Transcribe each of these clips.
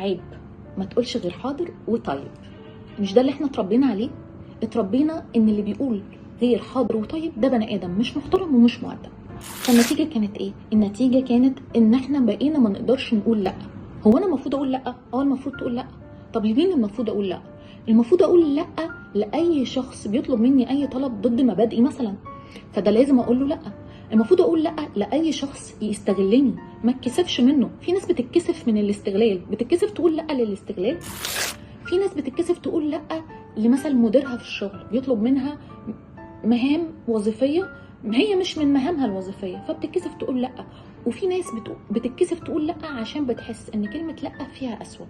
عيب ما تقولش غير حاضر وطيب. مش ده اللي احنا اتربينا عليه؟ اتربينا ان اللي بيقول غير حاضر وطيب ده بني ادم مش محترم ومش مؤدب. فالنتيجه كانت ايه؟ النتيجه كانت ان احنا بقينا ما نقدرش نقول لا. هو انا المفروض اقول لا؟ المفروض تقول لا. طب لمين المفروض اقول لا؟ المفروض اقول لا لاي شخص بيطلب مني اي طلب ضد مبادئي مثلا، فده لازم اقول له لا. المفروض اقول لا لاي شخص يستغلني ما اتكسفش منه. في ناس بتتكسف من الاستغلال، بتتكسف تقول لا للاستغلال. في ناس بتتكسف تقول لا لمثلا مديرها في الشغل بيطلب منها مهام وظيفيه هي مش من مهامها الوظيفيه فبتتكسف تقول لا. وفي ناس بتتكسف تقول لا عشان بتحس ان كلمه لا فيها قسوه.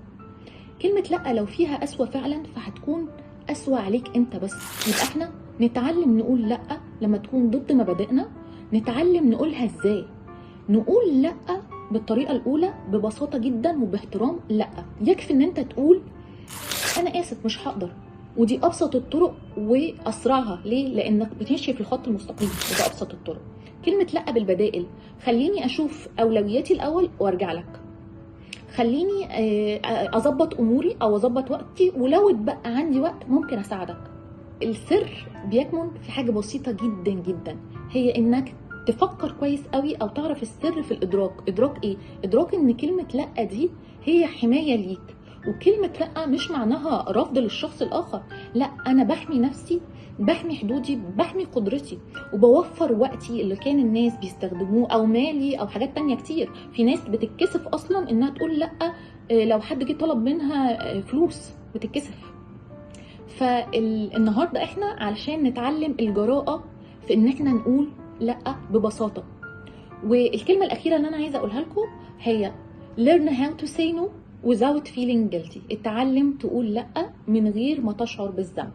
كلمه لا لو فيها قسوه فعلا فهتكون قسوه عليك انت بس. يبقى احنا نتعلم نقول لا لما تكون ضد مبادئنا. نتعلم نقولها ازاي؟ نقول لا بالطريقه الاولى ببساطه جدا وباحترام. لا يكفي ان انت تقول انا اسف مش هقدر، ودي ابسط الطرق واسرعها. ليه؟ لانك بتمشي في الخط المستقيم وده ابسط الطرق. كلمه لا بالبدائل: خليني اشوف اولوياتي الاول وارجع لك، خليني اظبط اموري او اظبط وقتي، ولو اتبقى عندي وقت ممكن اساعدك. السر بيكمن في حاجه بسيطه جدا جدا، هي انك تفكر كويس قوي او تعرف السر في الادراك. ادراك ايه؟ ادراك ان كلمه لا دي هي حمايه ليك. وكلمه لا مش معناها رفض للشخص الاخر، لا، انا بحمي نفسي، بحمي حدودي، بحمي قدرتي، وبوفر وقتي اللي كان الناس بيستخدموه او مالي او حاجات تانية كتير. في ناس بتتكسف اصلا انها تقول لا لو حد جه طلب منها فلوس بتتكسف. فالنهارده احنا علشان نتعلم الجراءة في ان احنا نقول لا ببساطة. والكلمة الأخيرة اللي أنا عايزة أقولها لكم هي learn how to say no without feeling guilty. اتعلم تقول لا من غير ما تشعر بالذنب.